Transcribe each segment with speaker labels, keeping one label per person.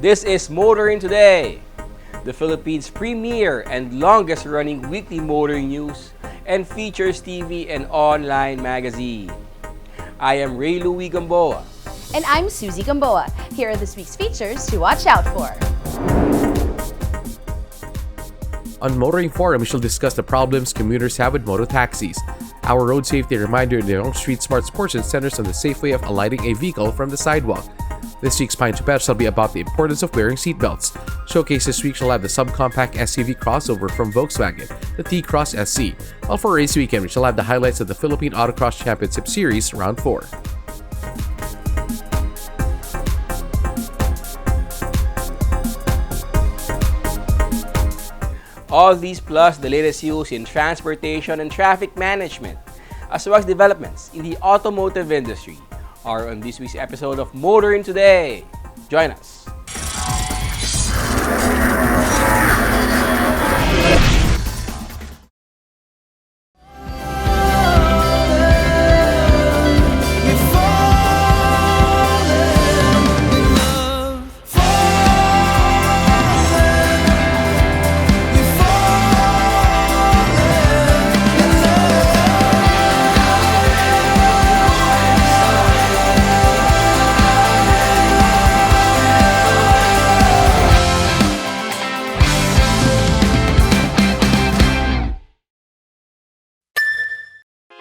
Speaker 1: This is Motoring Today, the Philippines' premier and longest-running weekly motoring news and features TV and online magazine. I am Ray Louie Gamboa.
Speaker 2: And I'm Susie Gamboa. Here are this week's features to watch out for.
Speaker 3: On Motoring Forum, we shall discuss the problems commuters have with mototaxis. Our road safety reminder in the Yonge Street Smarts portion centers on the safe way of alighting a vehicle from the sidewalk. This week's Pine to Pet shall be about the importance of wearing seatbelts. Showcase this week shall have the subcompact SUV crossover from Volkswagen, the T-Cross SC. While for race weekend, we shall have the highlights of the Philippine Autocross Championship Series Round 4.
Speaker 1: All these plus the latest news in transportation and traffic management, as well as developments in the automotive industry, are on this week's episode of Motoring Today. Join us.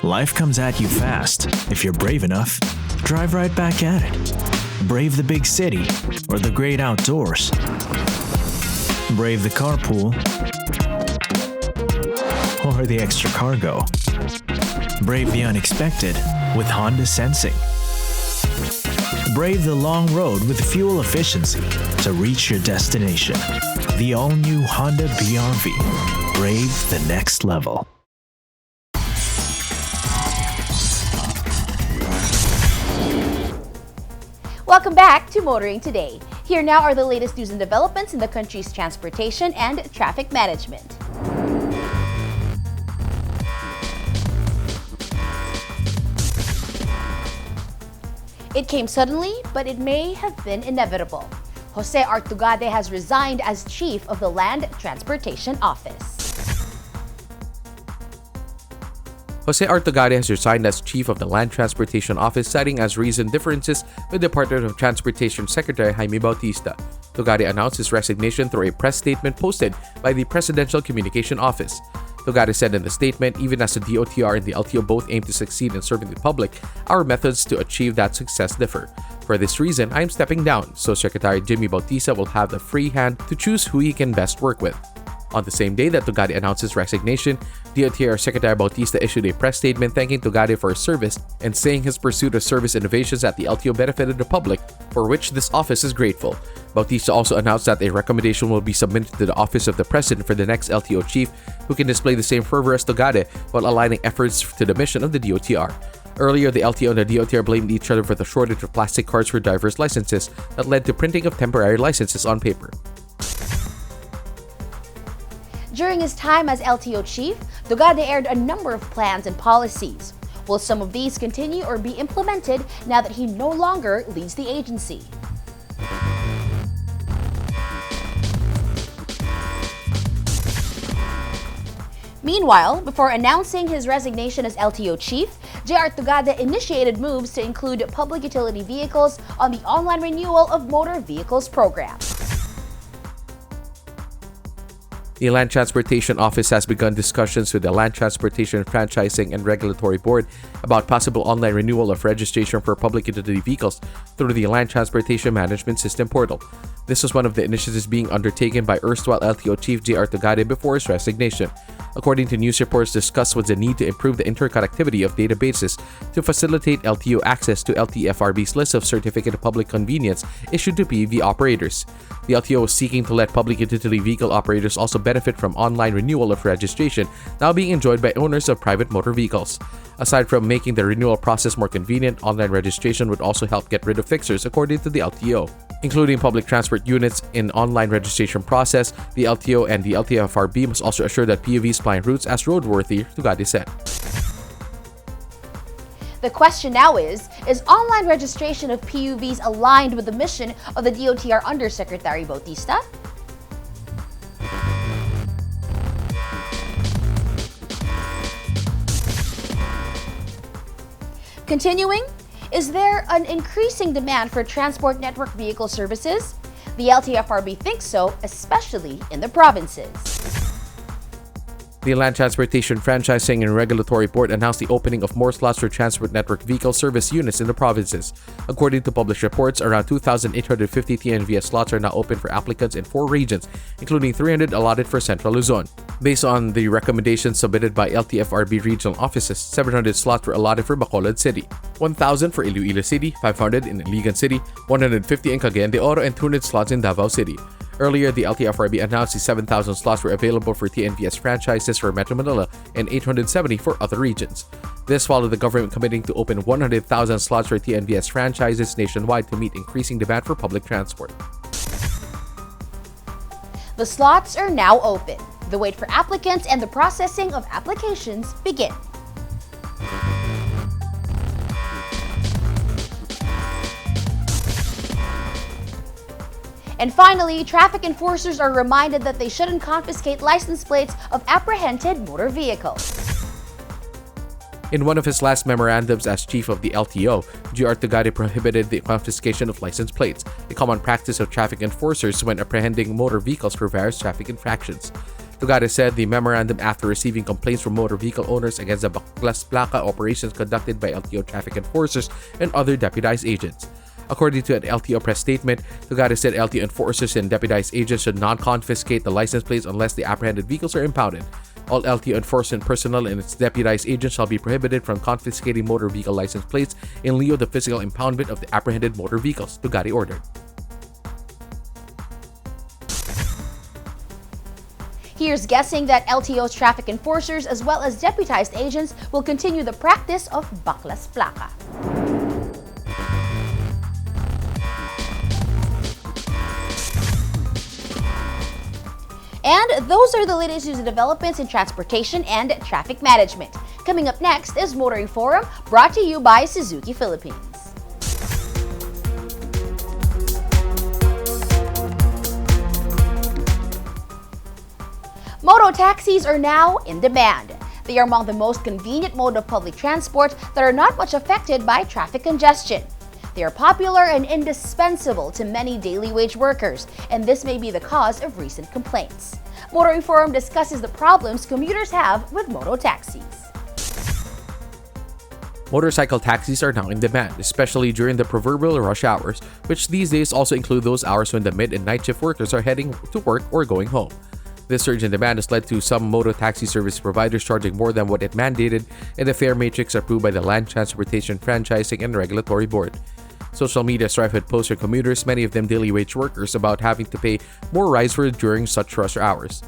Speaker 4: Life comes at you fast. If you're brave enough, drive right back at it. Brave the big city or the great outdoors. Brave the carpool or the extra cargo. Brave the unexpected with Honda Sensing. Brave the long road with fuel efficiency to reach your destination. The all-new Honda BRV. Brave the next level.
Speaker 2: Welcome back to Motoring Today. Here now are the latest news and developments in the country's transportation and traffic management. It came suddenly, but it may have been inevitable. Jose Artugade has resigned as chief of the Land Transportation Office.
Speaker 3: Jose Artugade has resigned as chief of the Land Transportation Office, citing as reason differences with Department of Transportation Secretary Jaime Bautista. Tugade announced his resignation through a press statement posted by the Presidential Communication Office. Tugade said in the statement, even as the DOTR and the LTO both aim to succeed in serving the public, our methods to achieve that success differ. For this reason, I am stepping down, so Secretary Jaime Bautista will have the free hand to choose who he can best work with. On the same day that Tugade announced his resignation, DOTR Secretary Bautista issued a press statement thanking Tugade for his service and saying his pursuit of service innovations at the LTO benefited the public, for which this office is grateful. Bautista also announced that a recommendation will be submitted to the Office of the President for the next LTO chief who can display the same fervor as Tugade while aligning efforts to the mission of the DOTR. Earlier, the LTO and the DOTR blamed each other for the shortage of plastic cards for driver's licenses that led to printing of temporary licenses on paper.
Speaker 2: During his time as LTO chief, Tugade aired a number of plans and policies. Will some of these continue or be implemented now that he no longer leads the agency? Meanwhile, before announcing his resignation as LTO chief, J.R. Tugade initiated moves to include public utility vehicles on the online renewal of motor vehicles program.
Speaker 3: The Land Transportation Office has begun discussions with the Land Transportation Franchising and Regulatory Board about possible online renewal of registration for public utility vehicles through the Land Transportation Management System portal. This was one of the initiatives being undertaken by erstwhile LTO Chief J.R. Tugade before his resignation. According to news reports, discussed was the need to improve the interconnectivity of databases to facilitate LTO access to LTFRB's list of Certificate of Public Convenience issued to PUV operators. The LTO was seeking to let public utility vehicle operators also benefit from online renewal of registration, now being enjoyed by owners of private motor vehicles. Aside from making the renewal process more convenient, online registration would also help get rid of fixers, according to the LTO. Including public transport units in online registration process, the LTO and the LTFRB must also assure that PUVs plying routes as roadworthy, Tugade said.
Speaker 2: The question now is online registration of PUVs aligned with the mission of the DOTR Undersecretary Bautista? Continuing, is there an increasing demand for transport network vehicle services? The LTFRB thinks so, especially in the provinces.
Speaker 3: The Land Transportation Franchising and Regulatory Board announced the opening of more slots for transport network vehicle service units in the provinces. According to published reports, around 2,850 TNVS slots are now open for applicants in 4 regions, including 300 allotted for Central Luzon. Based on the recommendations submitted by LTFRB regional offices, 700 slots were allotted for Bacolod City, 1,000 for Iloilo City, 500 in Iligan City, 150 in Cagayan de Oro, and 200 slots in Davao City. Earlier, the LTFRB announced the 7,000 slots were available for TNVS franchises for Metro Manila and 870 for other regions. This followed the government committing to open 100,000 slots for TNVS franchises nationwide to meet increasing demand for public transport.
Speaker 2: The slots are now open. The wait for applicants and the processing of applications begin. And finally, traffic enforcers are reminded that they shouldn't confiscate license plates of apprehended motor vehicles.
Speaker 3: In one of his last memorandums as chief of the LTO, G.R. Tugade prohibited the confiscation of license plates, a common practice of traffic enforcers when apprehending motor vehicles for various traffic infractions. Tugade said the memorandum after receiving complaints from motor vehicle owners against the Baklas Plaka operations conducted by LTO traffic enforcers and other deputized agents. According to an LTO press statement, Tugade said LTO enforcers and deputized agents should not confiscate the license plates unless the apprehended vehicles are impounded. All LTO enforcement personnel and its deputized agents shall be prohibited from confiscating motor vehicle license plates in lieu of the physical impoundment of the apprehended motor vehicles, Tugade ordered.
Speaker 2: Here's guessing that LTO's traffic enforcers as well as deputized agents will continue the practice of Baklas Plaka. And those are the latest news and developments in transportation and traffic management. Coming up next is Motoring Forum, brought to you by Suzuki Philippines. Moto taxis are now in demand. They are among the most convenient mode of public transport that are not much affected by traffic congestion. They are popular and indispensable to many daily wage workers, and this may be the cause of recent complaints. Motoring Forum discusses the problems commuters have with moto taxis.
Speaker 3: Motorcycle taxis are now in demand, especially during the proverbial rush hours, which these days also include those hours when the mid and night shift workers are heading to work or going home. This surge in demand has led to some moto taxi service providers charging more than what it mandated in the fare matrix approved by the Land Transportation Franchising and Regulatory Board. Social media strife with posts from commuters, many of them daily wage workers, about having to pay more rides for during such rush hours.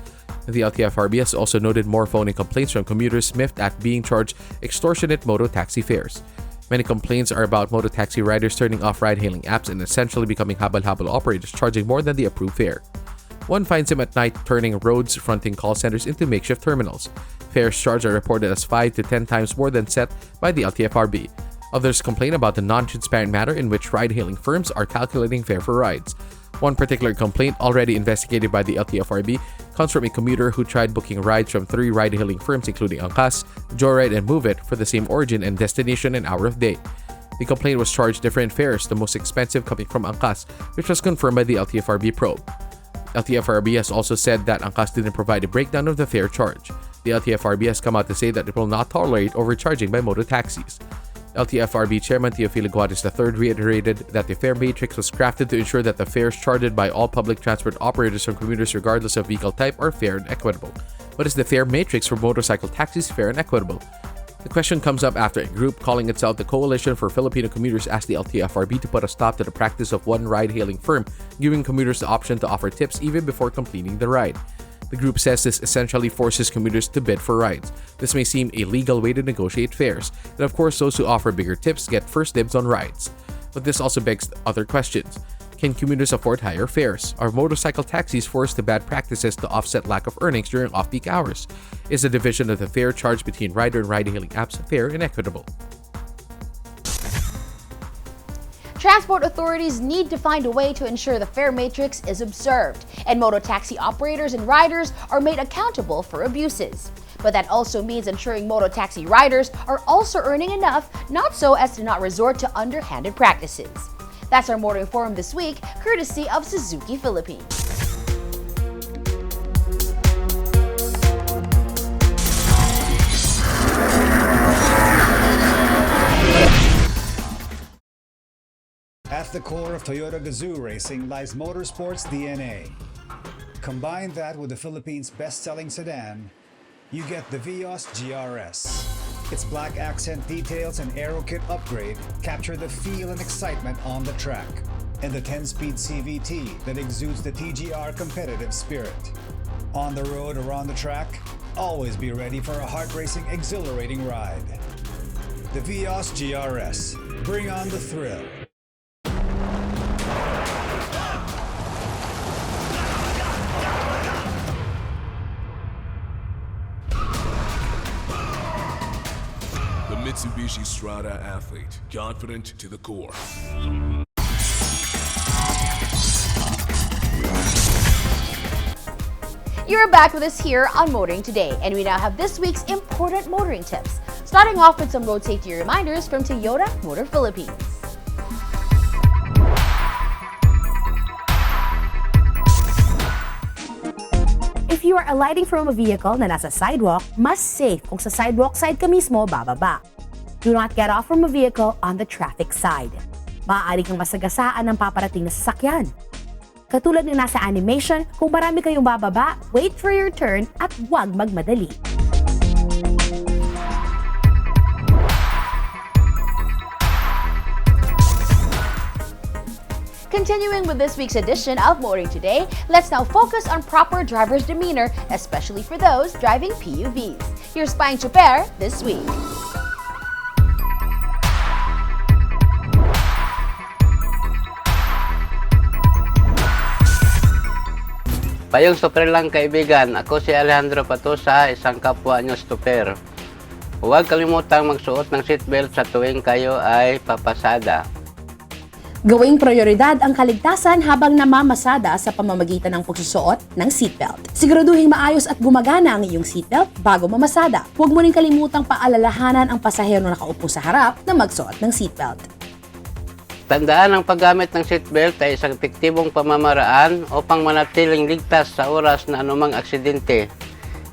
Speaker 3: The LTFRB has also noted more phony complaints from commuters miffed at being charged extortionate moto taxi fares. Many complaints are about moto taxi riders turning off ride-hailing apps and essentially becoming habal-habal operators, charging more than the approved fare. One finds him at night turning roads fronting call centers into makeshift terminals. Fares charged are reported as 5 to 10 times more than set by the LTFRB. Others complain about the non-transparent manner in which ride-hailing firms are calculating fare for rides. One particular complaint, already investigated by the LTFRB, comes from a commuter who tried booking rides from 3 ride-hailing firms including Angkas, Joyride, and Move It for the same origin and destination and hour of day. The complaint was charged different fares, the most expensive coming from Angkas, which was confirmed by the LTFRB probe. LTFRB has also said that Angkas didn't provide a breakdown of the fare charge. The LTFRB has come out to say that it will not tolerate overcharging by motor taxis. LTFRB Chairman Teofilo Guares III reiterated that the fare matrix was crafted to ensure that the fares charged by all public transport operators from commuters regardless of vehicle type are fair and equitable. But is the fare matrix for motorcycle taxis fair and equitable? The question comes up after a group calling itself the Coalition for Filipino Commuters asked the LTFRB to put a stop to the practice of one ride-hailing firm giving commuters the option to offer tips even before completing the ride. The group says this essentially forces commuters to bid for rides. This may seem a legal way to negotiate fares, and of course those who offer bigger tips get first dibs on rides. But this also begs other questions. Can commuters afford higher fares? Are motorcycle taxis forced to bad practices to offset lack of earnings during off-peak hours? Is the division of the fare charge between rider and ride-hailing apps fair and equitable?
Speaker 2: Transport authorities need to find a way to ensure the fare matrix is observed, and mototaxi operators and riders are made accountable for abuses. But that also means ensuring mototaxi riders are also earning enough, not so as to not resort to underhanded practices. That's our Motoring Forum this week, courtesy of Suzuki Philippines.
Speaker 5: At the core of Toyota Gazoo racing lies motorsports DNA. Combine that with the Philippines' best-selling sedan, you get the Vios GRS. Its black accent details and aero kit upgrade capture the feel and excitement on the track, and the 10-speed CVT that exudes the TGR competitive spirit. On the road or on the track, always be ready for a heart-racing, exhilarating ride. The Vios GRS. Bring on the thrill.
Speaker 6: The Mitsubishi Strada athlete, confident to the core.
Speaker 2: You're back with us here on Motoring Today, and we now have this week's important motoring tips. Starting off with some road safety reminders from Toyota Motor Philippines.
Speaker 7: If you are alighting from a vehicle na nasa sidewalk, mas safe kung sa sidewalk side ka mismo bababa. Do not get off from a vehicle on the traffic side. Maaari kang masagasaan ng paparating na sasakyan. Katulad ng nasa animation, kung marami kayong bababa, wait for your turn at huwag magmadali.
Speaker 2: Continuing with this week's edition of Motoring Today, let's now focus on proper driver's demeanor, especially for those driving PUVs. Here's Spying Chuper this week.
Speaker 8: Payong super lang kaibigan, ako si Alejandro Patosa, isang kapwa nyo super. Huwag kalimutang magsuot ng seatbelt sa tuwing kayo ay papasada.
Speaker 7: Gawing prioridad ang kaligtasan habang namamasada sa pamamagitan ng pagsusuot ng seatbelt. Siguraduhin maayos at gumagana ang iyong seatbelt bago mamasada. Huwag mo rin kalimutang paalalahanan ang pasahero na nakaupo sa harap na magsuot ng seatbelt.
Speaker 8: Tandaan ang paggamit ng seatbelt ay isang epektibong pamamaraan upang manatiling ligtas sa oras na anumang aksidente.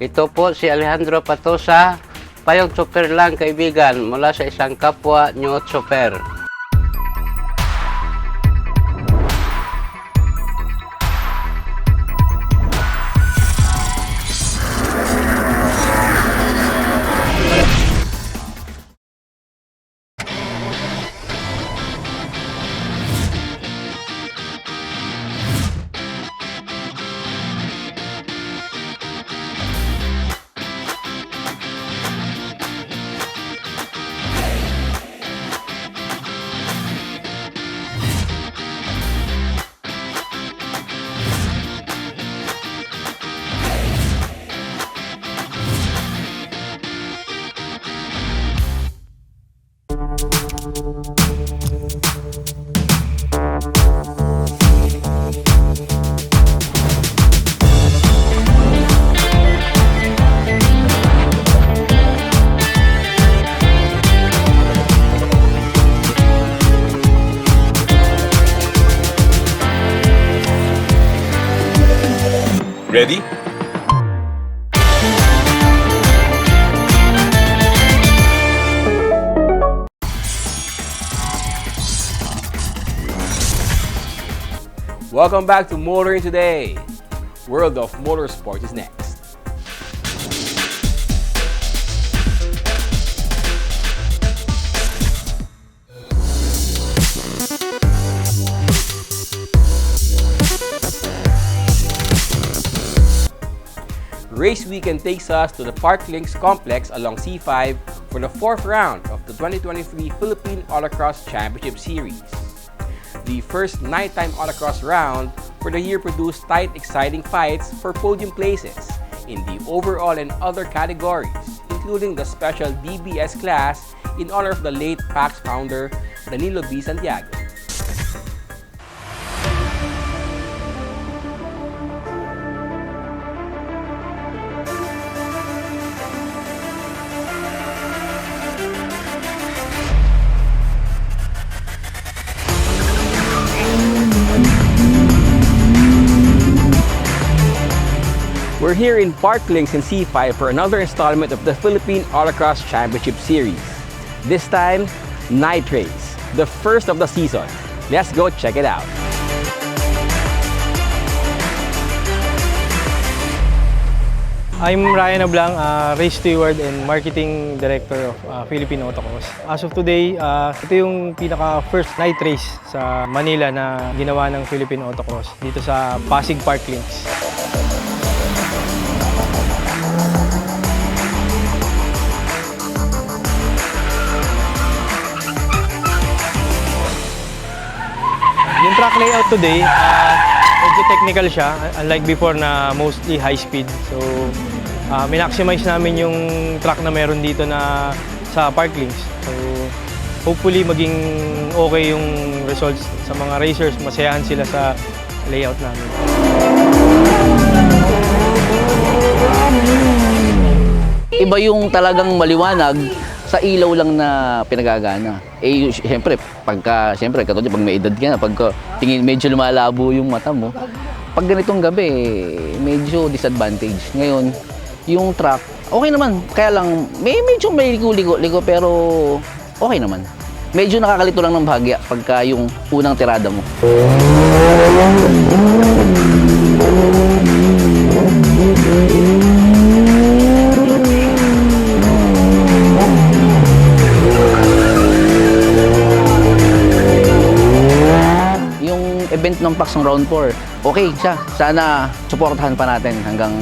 Speaker 8: Ito po si Alejandro Patosa, payong super lang kaibigan mula sa isang kapwa nyo super.
Speaker 6: Ready?
Speaker 1: Welcome back to Motoring Today. World of Motorsport is next. Race weekend takes us to the Park Links complex along C5 for the fourth round of the 2023 Philippine Autocross Championship Series. The first nighttime autocross round for the year produced tight, exciting fights for podium places in the overall and other categories, including the special DBS class in honor of the late PAX founder Danilo B. Santiago. We're here in Parklinks in C5 for another installment of the Philippine Autocross Championship Series. This time, night race, the first of the season. Let's go check it out.
Speaker 9: I'm Ryan Ablang, Race Steward and Marketing Director of Philippine Autocross. As of today, ito yung pinaka-first night race sa Manila na ginawa ng Philippine Autocross dito sa Pasig Parklinks. Yung track layout today, medyo technical siya, unlike before na mostly high speed. So, minaximize namin yung track na meron dito na sa Parklinks. So, hopefully maging okay yung results sa mga racers, masayahan sila sa layout namin.
Speaker 10: Iba yung talagang maliwanag sa ilaw lang na pinagagana. Eh, siyempre, katulad pag may edad ka na, pagka tingin medyo lumalabo yung mata mo, pag ganitong gabi, medyo disadvantage. Ngayon, yung track, okay naman. Kaya lang, medyo may ligo-ligo, pero okay naman. Medyo nakakalito lang ng bahagya pagka yung unang tirada mo. Event ng PAX ng Round 4, okay siya. Sana suportahan pa natin hanggang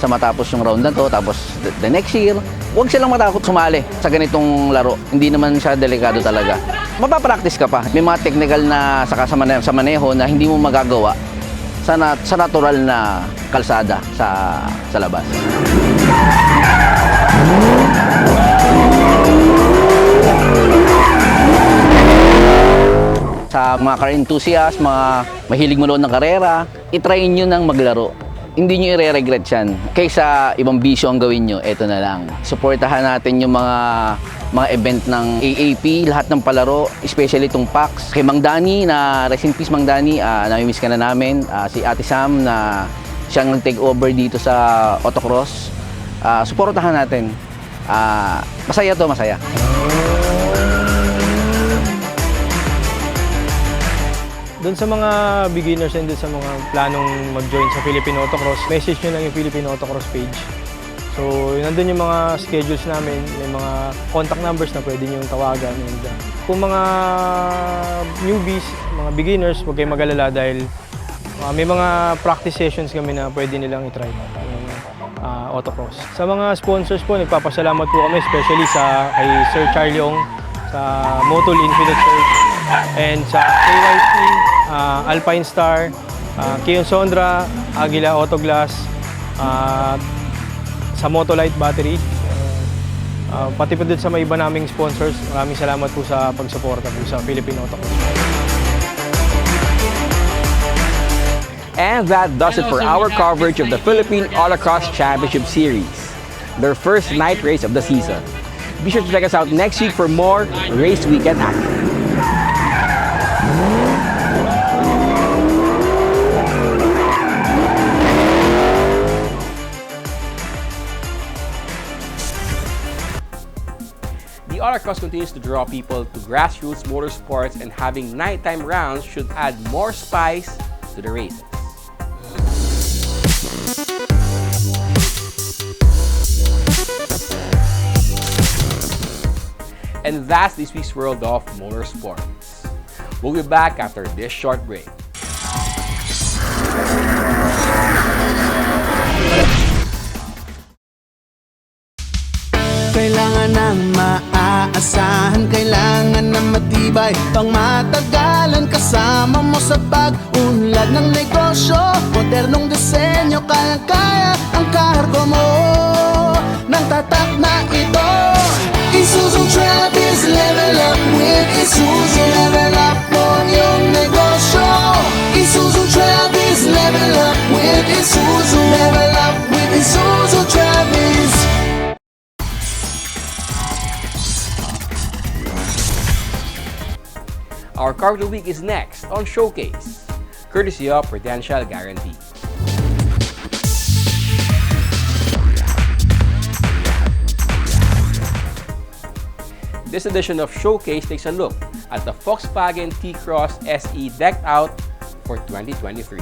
Speaker 10: sa matapos yung round na to. Tapos the next year, huwag silang matakot sumali sa ganitong laro. Hindi naman siya delikado talaga. Mapapractice ka pa. May mga technical na sa maneho na hindi mo magagawa sa natural na kalsada sa labas. Sa mga car enthusiasts, mga mahilig manood ng karera, itry nyo nang maglaro. Hindi nyo i-regret yan. Kaysa ibang bisyo ang gawin nyo, eto na lang. Suportahan natin yung mga event ng AAP, lahat ng palaro, especially itong PAX. Kay Mang Dani, rest in peace Mang Dani, nami-miss ka na namin. Si Ate Sam, na siyang nag-take over dito sa autocross. Suportahan natin. Masaya to, masaya.
Speaker 9: Doon sa mga beginners and doon sa mga planong mag-join sa Philippine Autocross, message nyo lang yung Philippine Autocross page. So, nandun yung mga schedules namin, may mga contact numbers na pwede nyo tawagan. And, kung mga newbies, mga beginners, huwag kayong mag-alala dahil may mga practice sessions kami na pwede nilang itry yung autocross. Sa mga sponsors po, nagpapasalamat po kami, especially kay Sir Charlie Ong, sa Motul Infinite Search, and sa KYT, Alpine Star, Kion Sondra, Aguila Autoglass, sa Motolite Battery, pati po din sa mga iba naming sponsors. Maraming salamat po sa pagsuporta po sa Philippine Autocross.
Speaker 1: And that does it for our coverage of the Philippine Autocross Championship Series, their first night race of the season. Be sure to check us out next week for more race weekend action. The Autocross continues to draw people to grassroots motorsports, and having nighttime rounds should add more spice to the races. And that's this week's World of Motorsports. We'll be back after this short break.
Speaker 11: Kailangan ng maaasahan, kailangan ng matibay, pang matagalan kasama mo sa pag-unlad ng negosyo. Modernong disenyo, kayang-kaya ang kargo mo ng tatak na ito. Isuzu Travis, level up with Isuzu. Level up mo yung negosyo. Isuzu Travis, level up with Isuzu. Level up with Isuzu Travis.
Speaker 1: Our cover of the week is next on Showcase, courtesy of Prudential Guarantee. This edition of Showcase takes a look at the Volkswagen T-Cross SE decked out for 2023.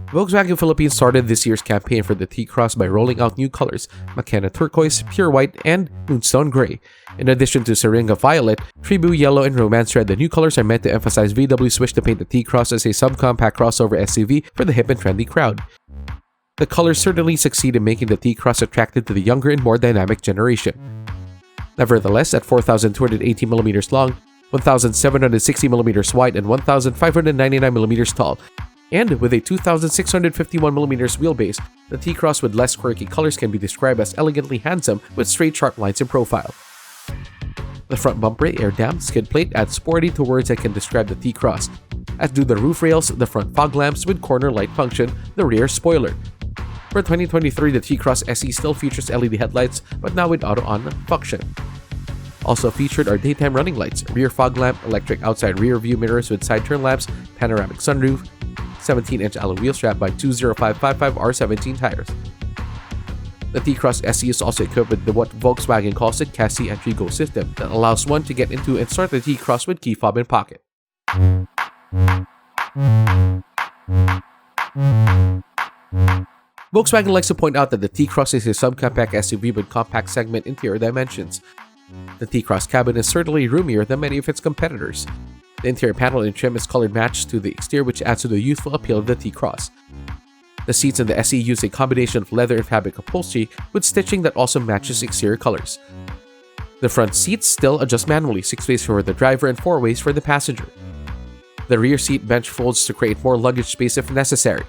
Speaker 3: Volkswagen Philippines started this year's campaign for the T-Cross by rolling out new colors, Makena Turquoise, Pure White, and Moonstone Gray. In addition to Syringa Violet, Tribu Yellow, and Romance Red, the new colors are meant to emphasize VW's wish to paint the T-Cross as a subcompact crossover SUV for the hip and trendy crowd. The colors certainly succeed in making the T-Cross attractive to the younger and more dynamic generation. Nevertheless, at 4,280mm long, 1,760mm wide, and 1,599mm tall, and with a 2,651mm wheelbase, the T-Cross with less quirky colors can be described as elegantly handsome with straight sharp lines in profile. The front bumper, air-damped skid plate adds sporty to words that can describe the T-Cross, as do the roof rails, the front fog lamps with corner light function, the rear spoiler. For 2023, the T-Cross SE still features LED headlights, but now with auto-on function. Also featured are daytime running lights, rear fog lamp, electric outside rear view mirrors with side turn lamps, panoramic sunroof, 17-inch alloy wheel strap by 205/55 R17 tires. The T-Cross SE is also equipped with what Volkswagen calls the Cassie Entry Go system that allows one to get into and start the T-Cross with key fob in pocket. Volkswagen likes to point out that the T-Cross is a subcompact SUV with compact segment interior dimensions. The T-Cross cabin is certainly roomier than many of its competitors. The interior panel and trim is colored matched to the exterior, which adds to the youthful appeal of the T-Cross. The seats in the SE use a combination of leather and fabric upholstery with stitching that also matches exterior colors. The front seats still adjust manually, 6 ways for the driver and 4 ways for the passenger. The rear seat bench folds to create more luggage space if necessary.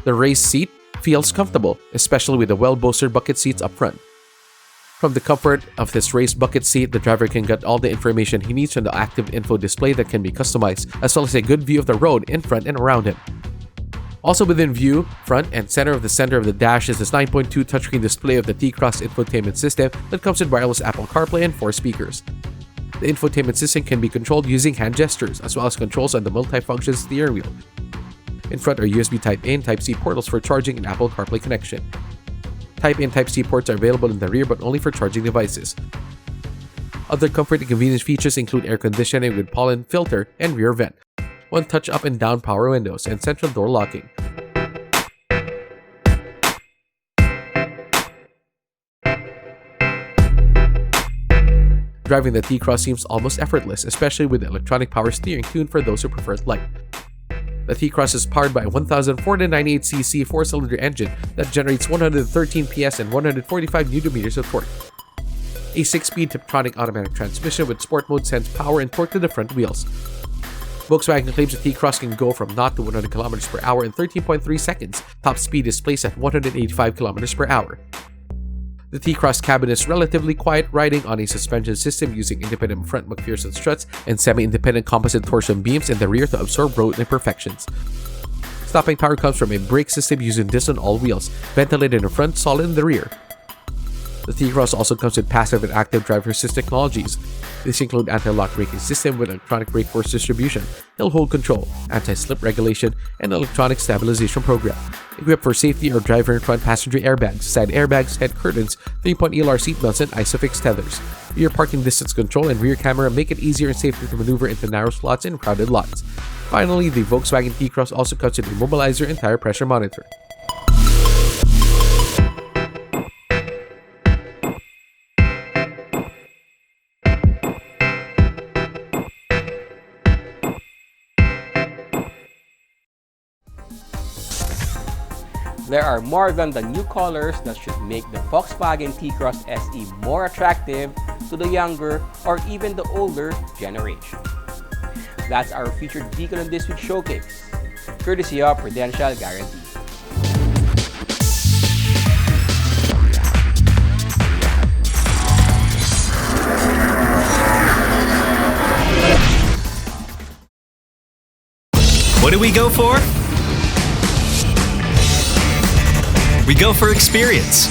Speaker 3: The raised seat feels comfortable, especially with the well-bolstered bucket seats up front. From the comfort of this raised bucket seat, the driver can get all the information he needs from the active info display that can be customized, as well as a good view of the road in front and around him. Also within view, front and center of the dash is this 9.2 touchscreen display of the T-Cross infotainment system that comes with wireless Apple CarPlay and 4 speakers. The infotainment system can be controlled using hand gestures, as well as controls on the multifunction steering wheel. In front are USB Type-A and Type-C portals for charging and Apple CarPlay connection. Type-A and Type-C ports are available in the rear but only for charging devices. Other comfort and convenience features include air conditioning with pollen filter and rear vent, one touch up and down power windows, and central door locking. Driving the T-Cross seems almost effortless, especially with the electronic power steering tuned for those who prefer light. The T-Cross is powered by a 1,498cc 4-cylinder engine that generates 113 PS and 145 Nm of torque. A 6-speed Tiptronic automatic transmission with sport mode sends power and torque to the front wheels. Volkswagen claims the T-Cross can go from 0 to 100 km per hour in 13.3 seconds. Top speed is placed at 185 km per hour. The T-Cross cabin is relatively quiet, riding on a suspension system using independent front McPherson struts and semi-independent composite torsion beams in the rear to absorb road imperfections. Stopping power comes from a brake system using disc on all wheels, ventilated in front, solid in the rear. The T-Cross also comes with passive and active driver assist technologies. These include anti-lock braking system with electronic brake force distribution, hill hold control, anti-slip regulation, and electronic stabilization program. Equipped for safety are driver and front passenger airbags, side airbags, head curtains, 3-point ELR seatbelts, and ISOFIX tethers. Rear parking distance control and rear camera make it easier and safer to maneuver into narrow slots and crowded lots. Finally, the Volkswagen T-Cross also comes with a mobilizer and tire pressure monitor.
Speaker 1: There are more than the new colors that should make the Volkswagen T-Cross SE more attractive to the younger or even the older generation. That's our featured vehicle in this week's showcase, courtesy of Prudential Guarantee.
Speaker 12: What do we go for? We go for experience.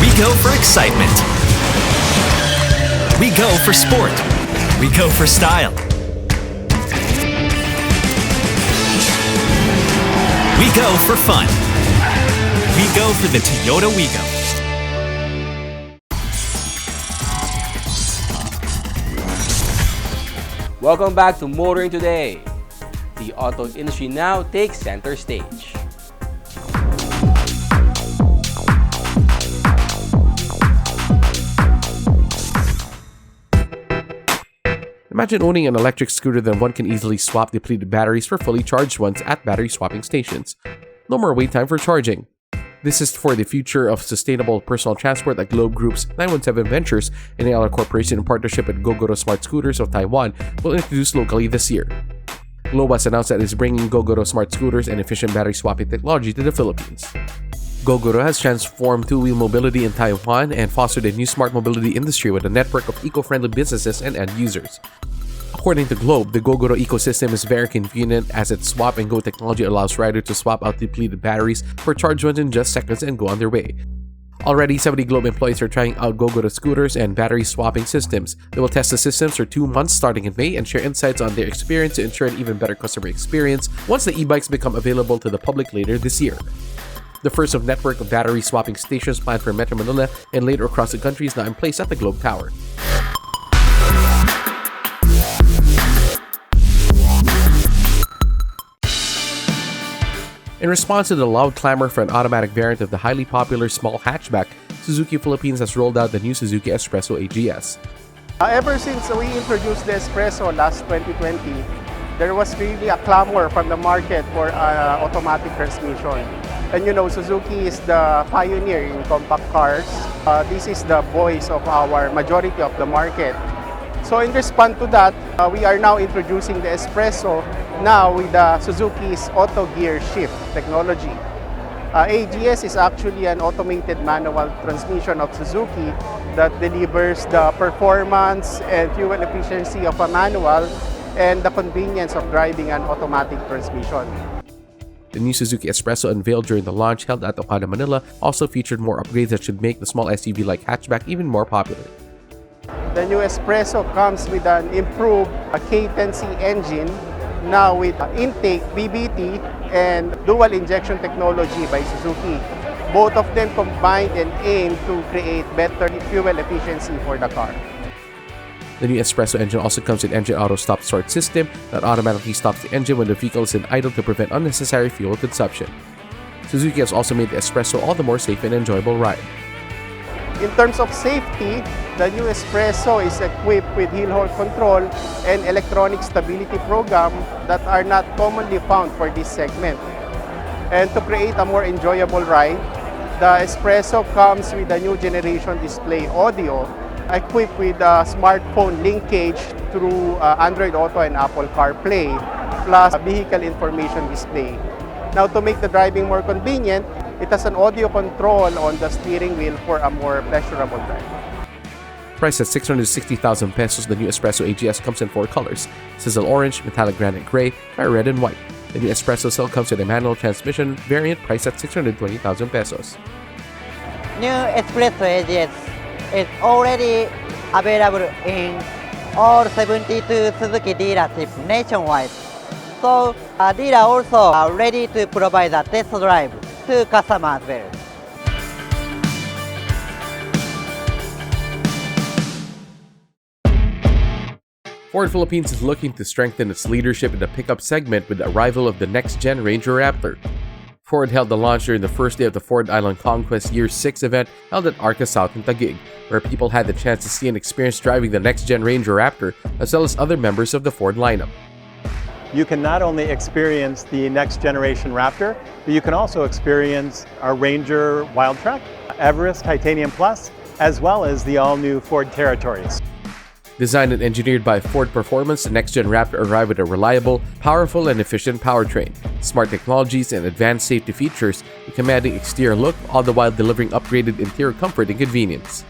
Speaker 12: We go for excitement. We go for sport. We go for style. We go for fun. We go for the Toyota WeGo.
Speaker 1: Welcome back to Motoring Today. The auto industry now takes center stage.
Speaker 3: Imagine owning an electric scooter that one can easily swap depleted batteries for fully charged ones at battery swapping stations. No more wait time for charging. This is for the future of sustainable personal transport that Globe Group's 917 Ventures and Ayala Corporation in partnership with Gogoro Smart Scooters of Taiwan will introduce locally this year. Globe has announced that it is bringing Gogoro Smart Scooters and efficient battery swapping technology to the Philippines. Gogoro has transformed two-wheel mobility in Taiwan and fostered a new smart mobility industry with a network of eco-friendly businesses and end users. According to Globe, the Gogoro ecosystem is very convenient as its swap and go technology allows riders to swap out depleted batteries for charged ones in just seconds and go on their way. Already, 70 Globe employees are trying out Gogoro scooters and battery swapping systems. They will test the systems for 2 months starting in May and share insights on their experience to ensure an even better customer experience once the e-bikes become available to the public later this year. The first of network of battery swapping stations planned for Metro Manila and later across the country is now in place at the Globe Tower. In response to the loud clamor for an automatic variant of the highly popular small hatchback, Suzuki Philippines has rolled out the new Suzuki Espresso AGS.
Speaker 13: Ever since we introduced the Espresso last 2020, there was really a clamor from the market for automatic transmission. And you know, Suzuki is the pioneer in compact cars. This is the voice of our majority of the market. So in response to that, we are now introducing the Espresso now with the Suzuki's Auto Gear Shift technology. AGS is actually an automated manual transmission of Suzuki that delivers the performance and fuel efficiency of a manual and the convenience of driving an automatic transmission.
Speaker 3: The new Suzuki Espresso unveiled during the launch held at Okada, Manila also featured more upgrades that should make the small SUV-like hatchback even more popular.
Speaker 13: The new Espresso comes with an improved K10C engine, now with intake VVT and dual injection technology by Suzuki. Both of them combined and aim to create better fuel efficiency for the car.
Speaker 3: The new Espresso engine also comes with engine auto stop-start system that automatically stops the engine when the vehicle is in idle to prevent unnecessary fuel consumption. Suzuki has also made the Espresso all the more safe and enjoyable ride.
Speaker 13: In terms of safety, the new Espresso is equipped with hill hold control and electronic stability program that are not commonly found for this segment. And to create a more enjoyable ride, the Espresso comes with a new generation display audio equipped with a smartphone linkage through Android Auto and Apple CarPlay, plus a vehicle information display. Now, to make the driving more convenient, it has an audio control on the steering wheel for a more pleasurable drive.
Speaker 3: Priced at 660,000 pesos, the new Espresso AGS comes in 4 colors: Sizzle Orange, Metallic Granite Gray, Fire Red, and White. The new Espresso cell comes with a manual transmission variant priced at 620,000 pesos.
Speaker 14: New Espresso AGS is already available in all 72 Suzuki dealerships nationwide. So, dealers also are ready to provide a test drive to customers as well.
Speaker 3: Ford Philippines is looking to strengthen its leadership in the pickup segment with the arrival of the next-gen Ranger Raptor. Ford held the launch during the first day of the Ford Island Conquest Year 6 event held at Arca South in Taguig, where people had the chance to see and experience driving the next-gen Ranger Raptor as well as other members of the Ford lineup.
Speaker 15: You can not only experience the next generation Raptor, but you can also experience our Ranger Wildtrak, Everest Titanium Plus, as well as the all-new Ford Territories.
Speaker 3: Designed and engineered by Ford Performance, the next-gen Raptor arrived with a reliable, powerful, and efficient powertrain, smart technologies, and advanced safety features, a commanding exterior look, all the while delivering upgraded interior comfort and convenience.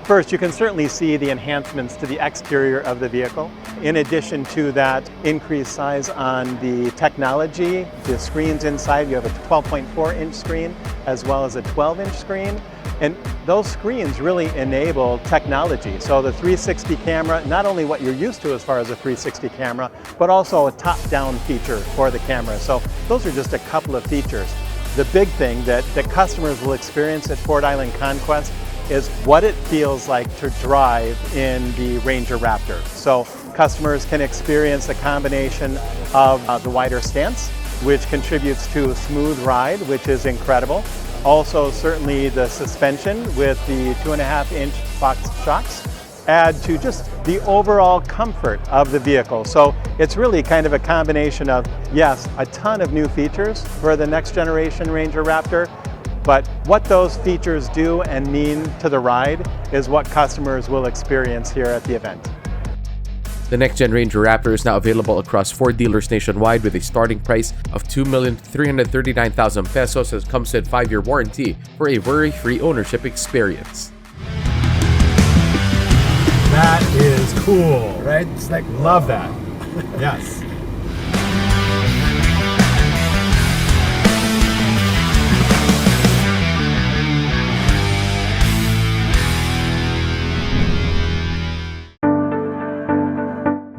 Speaker 15: First, you can certainly see the enhancements to the exterior of the vehicle. In addition to that increased size on the technology, the screens inside, you have a 12.4-inch screen as well as a 12-inch screen. And those screens really enable technology. So the 360 camera, not only what you're used to as far as a 360 camera, but also a top-down feature for the camera. So those are just a couple of features. The big thing that customers will experience at Ford Island Conquest is what it feels like to drive in the Ranger Raptor. So customers can experience a combination of the wider stance, which contributes to a smooth ride, which is incredible. Also, certainly the suspension with the 2.5-inch Fox shocks add to just the overall comfort of the vehicle. So it's really kind of a combination of, yes, a ton of new features for the next generation Ranger Raptor, but what those features do and mean to the ride is what customers will experience here at the event.
Speaker 3: The next-gen Ranger Raptor is now available across Ford dealers nationwide with a starting price of 2,339,000 pesos and comes with a 5-year warranty for a worry-free ownership experience.
Speaker 16: That is cool, right? It's like, love that. Yes.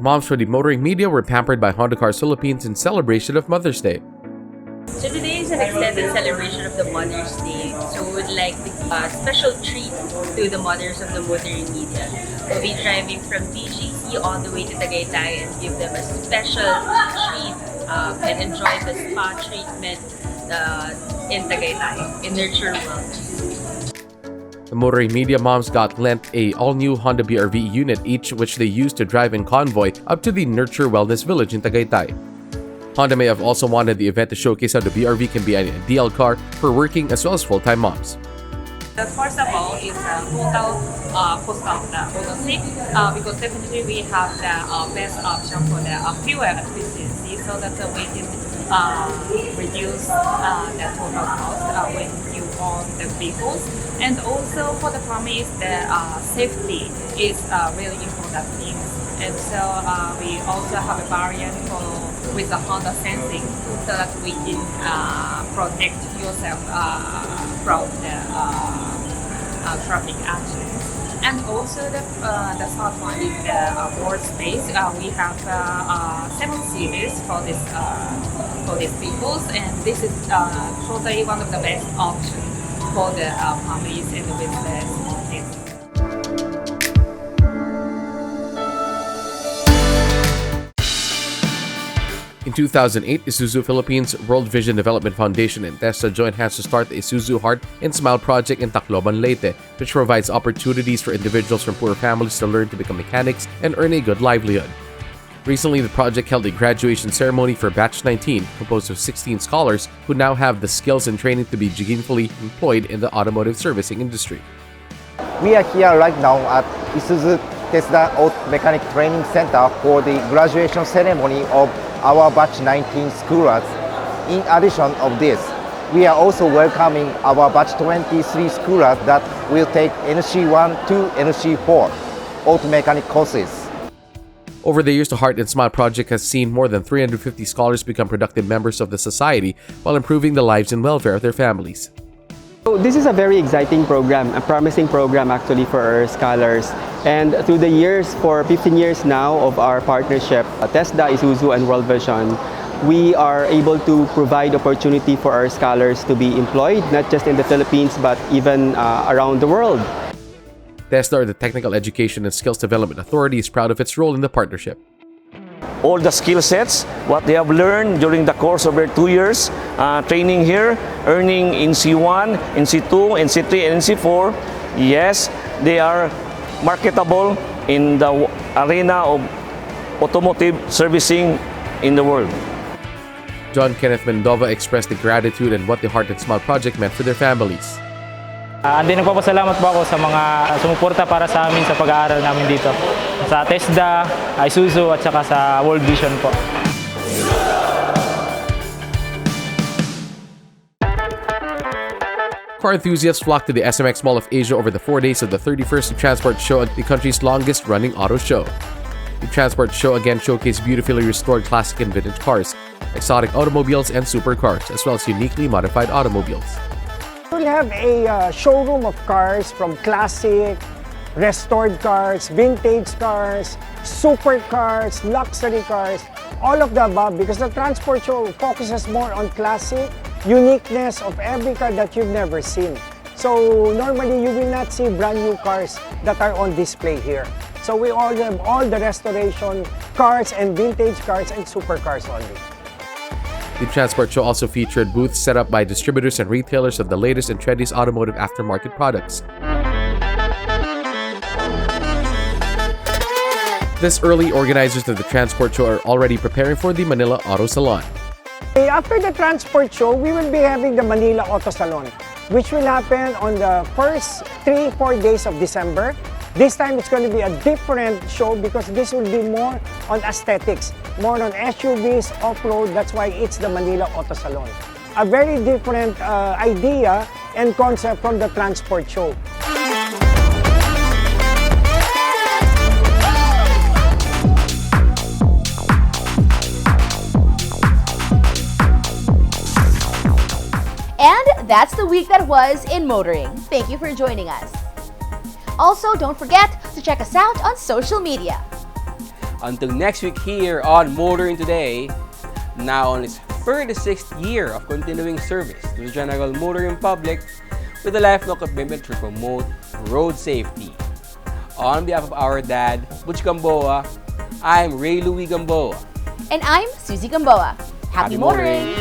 Speaker 3: Moms for the motoring media were pampered by Honda Cars Philippines in celebration of Mother's Day.
Speaker 17: So today is an extended celebration of the Mother's Day. So we would like a special treat to the mothers of the motoring media. We'll be driving from BGC all the way to Tagaytay and give them a special treat and enjoy the spa treatment in Tagaytay, in Nurture Wellness.
Speaker 3: The motoring media moms got lent a all-new Honda BRV unit each, which they used to drive in convoy up to the Nurture Wellness Village in Tagaytay. Honda may have also wanted the event to showcase how the BRV can be an ideal car for working as well as full-time moms.
Speaker 17: First of all, is total cost of the ownership because definitely we have the best option for the fuel efficiency, so that we can reduce the total cost when you own the vehicles. And also for the promise, the safety is really important thing. And so we also have a variant with the Honda Sensing, so that we can protect yourself from the traffic accidents. And also the third one is the board space. We have 7 series for these vehicles, and this is totally one of the best options for the families and with the small kids.
Speaker 3: In 2008, Isuzu Philippines, World Vision Development Foundation, and TESDA joined hands to start the Isuzu Heart and Smile project in Tacloban, Leyte, which provides opportunities for individuals from poor families to learn to become mechanics and earn a good livelihood. Recently, the project held a graduation ceremony for Batch 19, composed of 16 scholars who now have the skills and training to be gainfully employed in the automotive servicing industry.
Speaker 18: We are here right now at Isuzu TESDA Auto Mechanic Training Center for the graduation ceremony of our Batch 19 schoolers. In addition of this, we are also welcoming our Batch 23 schoolers that will take NC1 to NC4 auto mechanic courses.
Speaker 3: Over the years, the Heart and Smile project has seen more than 350 scholars become productive members of the society while improving the lives and welfare of their families.
Speaker 19: So this is a very exciting program, a promising program actually for our scholars. And through the years, for 15 years now of our partnership, TESDA, Isuzu, and World Vision, we are able to provide opportunity for our scholars to be employed, not just in the Philippines, but even around the world.
Speaker 3: TESDA, or the Technical Education and Skills Development Authority, is proud of its role in the partnership.
Speaker 20: All the skill sets, what they have learned during the course of their 2 years training here, earning in C1, in C2, in C3, and in C4, yes, they are marketable in the arena of automotive servicing in the world.
Speaker 3: John Kenneth Mendova expressed the gratitude and what the Heart and Smile project meant for their families.
Speaker 9: Nagpapasalamat po ako sa mga sumuporta para sa amin sa pag-aaral namin dito. Sa TESDA, Isuzu at saka sa World Vision po.
Speaker 3: Car enthusiasts flocked to the SMX Mall of Asia over the 4 days of the 31st Transport Show, the country's longest-running auto show. The Transport Show again showcased beautifully restored classic and vintage cars, exotic automobiles, and supercars, as well as uniquely modified automobiles.
Speaker 21: We'll have a showroom of cars from classic, restored cars, vintage cars, supercars, luxury cars, all of the above, because the Transport Show focuses more on classic, uniqueness of every car that you've never seen. So normally you will not see brand new cars that are on display here. So we all have all the restoration cars and vintage cars and supercars only.
Speaker 3: The Transport Show also featured booths set up by distributors and retailers of the latest and trendiest automotive aftermarket products. This early, organizers of the Transport Show are already preparing for the Manila Auto Salon.
Speaker 21: After the Transport Show, we will be having the Manila Auto Salon, which will happen on the first 3-4 days of December. This time it's going to be a different show because this will be more on aesthetics, more on SUVs, off-road. That's why it's the Manila Auto Salon. A very different idea and concept from the Transport Show.
Speaker 2: And that's the week that was in motoring. Thank you for joining us. Also, don't forget to check us out on social media.
Speaker 1: Until next week here on Motoring Today, now on its 36th year of continuing service to the general motoring public with a lifelong commitment to promote road safety. On behalf of our dad, Butch Gamboa, I'm Ray Louie Gamboa.
Speaker 2: And I'm Susie Gamboa. Happy motoring!